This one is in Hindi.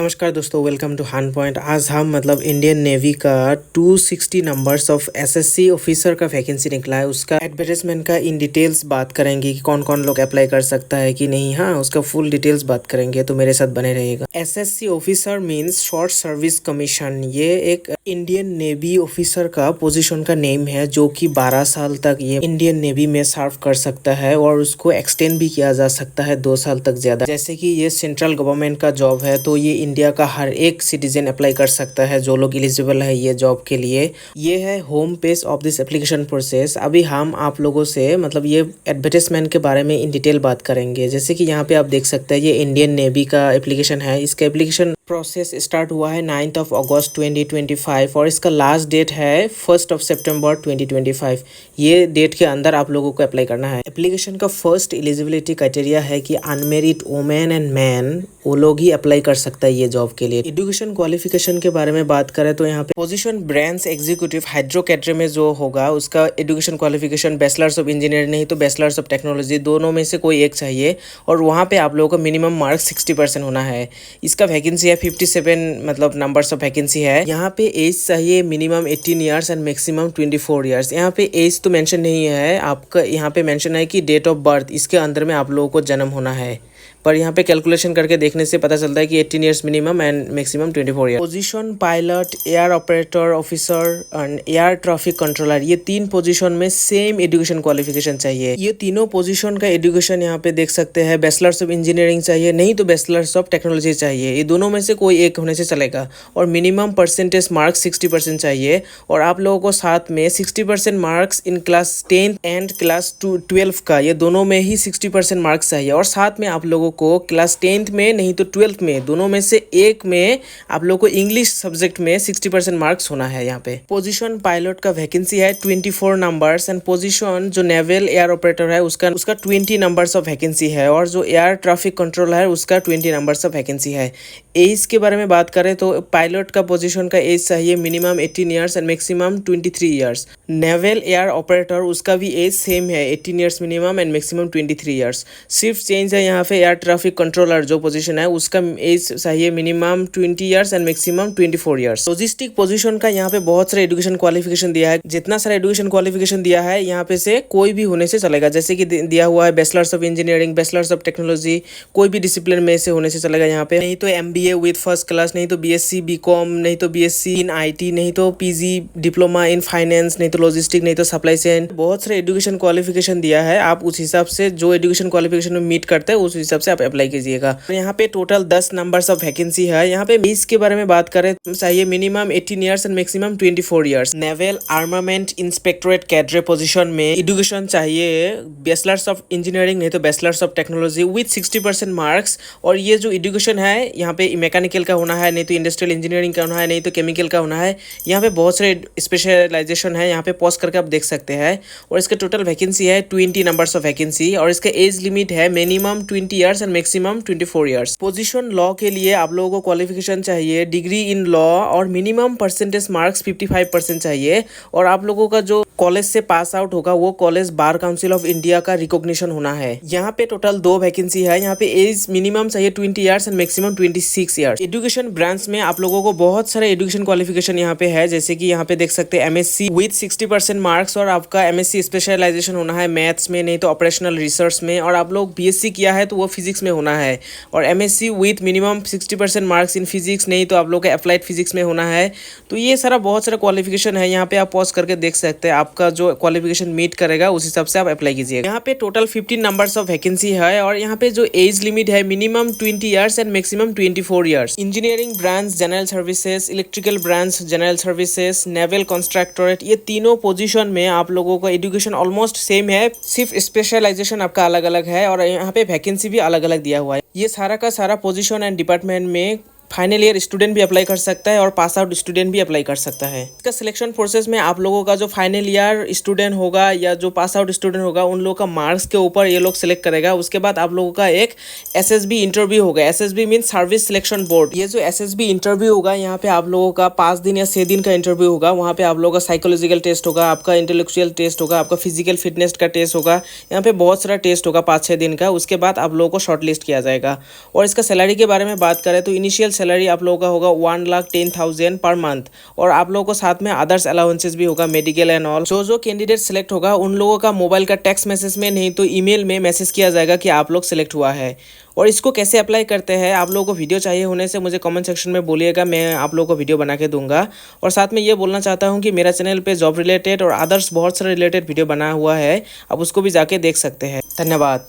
नमस्कार दोस्तों, वेलकम टू हान पॉइंट। आज हम इंडियन नेवी का 260 नंबर्स ऑफ एसएससी ऑफिसर का वैकेंसी निकला है, उसका एडवर्टाइजमेंट का इन डिटेल्स बात करेंगे कि कौन कौन लोग अप्लाई कर सकता है कि नहीं। हाँ, उसका फुल डिटेल्स बात करेंगे, तो मेरे साथ बने रहिएगा। SSC officer means short service commission. ये एक इंडियन नेवी ऑफिसर का पोजीशन का नेम है, जो कि 12 साल तक ये इंडियन नेवी में सर्व कर सकता है और उसको एक्सटेंड भी किया जा सकता है 2 साल तक ज्यादा। जैसे कि ये सेंट्रल गवर्नमेंट का जॉब है, तो ये इंडिया का हर एक सिटीजन अप्लाई कर सकता है जो लोग एलिजिबल है ये जॉब के लिए। ये है home page of this application process. अभी हम आप लोगों से ये एडवर्टाइजमेंट के बारे में इन डिटेल बात करेंगे। जैसे कि यहाँ पे आप देख सकते हैं, ये इंडियन नेवी का एप्लीकेशन है। इसका एप्लीकेशन प्रोसेस स्टार्ट हुआ है 9 अगस्त 2025 और इसका लास्ट डेट है 1 सितंबर 2025। ये डेट के अंदर आप लोगों को अप्लाई करना है। एप्लीकेशन का फर्स्ट एलिजिबिलिटी क्राइटेरिया है कि अनमेरिड वुमेन एंड मैन, वो लोग ही अप्लाई कर सकता है ये जॉब के लिए। एजुकेशन क्वालिफिकेशन के बारे में बात करें तो यहाँ पे पोजीशन ब्रांच एग्जीक्यूटिव हाइड्रोकैटरी में जो होगा उसका education qualification bachelors of engineering नहीं तो बैचलर्स ऑफ टेक्नोलॉजी, दोनों में से कोई एक चाहिए। और वहाँ पे आप लोगों का मिनिमम मार्क्स 60% होना है। इसका वैकेंसी है 57 नंबर्स ऑफ वैकेंसी है। यहाँ पे एज चाहिए minimum 18 years and maximum 24 years. यहाँ पे एज तो मेंशन नहीं है आपका, यहाँ पे मेंशन है कि डेट ऑफ बर्थ, इसके अंदर में आप लोगों को जन्म होना है। पर यहाँ पे कैलकुलेशन करके देखने से पता चलता है कि 18 years minimum and maximum 24 year. Position pilot, air operator officer and air traffic controller, ये 3 पोजीशन में सेम एजुकेशन क्वालिफिकेशन चाहिए। ये तीनों पोजीशन का एजुकेशन यहाँ पे देख सकते हैं, बैचलर्स ऑफ इंजीनियरिंग चाहिए नहीं तो बैचलर्स ऑफ टेक्नोलॉजी चाहिए। ये दोनों में से कोई एक होने से चलेगा। और मिनिमम परसेंटेज मार्क्स 60% चाहिए। और आप लोगों को साथ में 60% marks in class 10 and class 12 का, ये दोनों में ही 60% मार्क्स चाहिए। और साथ में आप लोगों को क्लास 10th में नहीं तो 12th में, दोनों में से एक में आप लोगों को इंग्लिश सब्जेक्ट में 60% मार्क्स होना है। यहाँ पे पोजीशन पायलट का वैकेंसी है 24 नंबर्स एंड पोजीशन जो नेवल एयर ऑपरेटर है उसका 20 नंबर्स ऑफ वैकेंसी है। और जो एयर ट्रैफिक कंट्रोलर है उसका 20 नंबर्स ऑफ वैकेंसी है। एज के बारे में बात करें तो पायलट का पोजीशन का एज चाहिए minimum 18 years and maximum 23 years. Naval air operator उसका भी एज सेम है, 18 years minimum and maximum 23 years. सिर्फ चेंज है यहाँ पे एयर ट्रैफिक कंट्रोलर जो पोजीशन है उसका एज चाहिए minimum 20 years and maximum 24 years. Logistic position का यहाँ पे बहुत सारे एजुकेशन क्वालिफिकेशन दिया है। जितना सारा एजुकेशन क्वालिफिकेशन दिया है यहाँ पे से कोई भी होने से चलेगा। जैसे कि दिया हुआ है bachelors of engineering, bachelors of technology, कोई भी डिसिप्लिन में से होने से चलेगा। यहाँ पे नहीं तो MBA विद फर्स्ट क्लास, नहीं तो BSc BCom, नहीं तो BSc इन IT, नहीं तो PG डिप्लोमा इन फाइनेंस, नहीं तो लॉजिस्टिक, नहीं तो सप्लाई चेन। बहुत सारे एजुकेशन क्वालिफिकेशन दिया है। आप उस हिसाब से जो एजुकेशन क्वालिफिकेशन में मीट करते हैं उस हिसाब से आप अप्लाई कीजिएगा। यहाँ पे टोटल 10 नंबर्स ऑफ वैकेंसी है। यहाँ पे एज के बारे में बात करें तो चाहिए minimum 18 years and maximum 24 years. Naval armament inspectorate cadre position में एजुकेशन चाहिए बैचलर्स ऑफ इंजीनियरिंग नहीं तो bachelors of technology with 60% marks. और ये जो एजुकेशन है यहाँ पे मैकेनिकल का होना है, नहीं तो इंडस्ट्रियल इंजीनियरिंग का होना है, नहीं तो केमिकल का होना है। यहाँ पे बहुत सारे स्पेशलाइजेशन है, यहाँ पे पॉज करके आप देख सकते हैं। और इसका टोटल वैकेंसी है 20 नंबर्स ऑफ वैकेंसी। और इसका एज लिमिट है minimum 20 years and maximum 24 years. Position law के लिए आप लोगों को क्वालिफिकेशन चाहिए डिग्री इन लॉ और मिनिमम परसेंटेज मार्क्स 55% चाहिए। और आप लोगों का जो कॉलेज से पास आउट होगा वो college bar council of India का रिकॉग्निशन होना है। यहाँ पे टोटल 2 वैकेंसी है। यहाँ पे एज मिनिमम चाहिए 20 years and maximum 26 years. Education branch में आप लोगों को बहुत सारे एजुकेशन क्वालिफिकेशन यहाँ पे है। जैसे कि यहाँ पे देख सकते हैं MSc विद 60% मार्क्स और आपका MSc स्पेशलाइजेशन होना है मैथ्स में नहीं तो ऑपरेशनल रिसर्च में। और आप लोग BSc किया है तो वो फिजिक्स में होना है। और MSc with minimum 60% marks in physics नहीं तो आप लोग का अप्लाइड फिजिक्स में होना है। तो ये सारा बहुत सारा क्वालिफिकेशन है। यहाँ पे आप पॉज करके देख सकते हैं, आपका जो क्वालिफिकेशन मीट करेगा उस हिसाब से आप अप्लाई कीजिए। यहाँ पे टोटल 15 नंबर्स ऑफ वैकेंसी है। और यहाँ पे जो एज लिमिट है minimum 20 years and maximum 24 years. Engineering branch general services, electrical branch general services, naval constructorate, ये तीनों पोजीशन में आप लोगों का एजुकेशन ऑलमोस्ट सेम है, सिर्फ स्पेशलाइजेशन आपका अलग अलग है। और यहाँ पे वैकेंसी भी अलग अलग दिया हुआ है। ये सारा का सारा पोजीशन एंड डिपार्टमेंट में फाइनल ईयर स्टूडेंट भी अप्लाई कर सकता है और पास आउट स्टूडेंट भी अप्लाई कर सकता है। इसका सिलेक्शन प्रोसेस में आप लोगों का जो फाइनल ईयर स्टूडेंट होगा या जो पास आउट स्टूडेंट होगा उन लोगों का मार्क्स के ऊपर ये लोग सिलेक्ट करेगा। उसके बाद आप लोगों का एक SSB इंटरव्यू होगा। SSB mean service selection board. ये जो SSB इंटरव्यू होगा यहाँ पे आप लोगों का 5 दिन या 6 दिन का इंटरव्यू होगा। वहाँ पे आप लोगों का साइकोलॉजिकल टेस्ट होगा, आपका इंटेलेक्चुअल टेस्ट होगा, आपका फिजिकल फिटनेस का टेस्ट होगा। यहाँ पे बहुत सारा टेस्ट होगा 5-6 दिन का। उसके बाद आप लोगों को शॉर्ट लिस्ट किया जाएगा। और इसका सैलरी के बारे में बात करें तो इनिशियल सैलरी आप लोगों का होगा 1,10,000 पर मंथ, और आप लोगों को साथ में अदर्स अलाउंसेस भी होगा, मेडिकल एंड ऑल। जो कैंडिडेट सेलेक्ट होगा उन लोगों का मोबाइल का टेक्स्ट मैसेज में नहीं तो ईमेल में मैसेज किया जाएगा कि आप लोग सेलेक्ट हुआ है। और इसको कैसे अप्लाई करते हैं, आप लोगों को वीडियो चाहिए होने से मुझे कमेंट सेक्शन में बोलिएगा, मैं आप लोगों को वीडियो बना के दूंगा। और साथ में ये बोलना चाहता हूँ कि मेरा चैनल पे जॉब रिलेटेड और अदर्स बहुत सारे रिलेटेड वीडियो बना हुआ है, आप उसको भी जाके देख सकते हैं। धन्यवाद।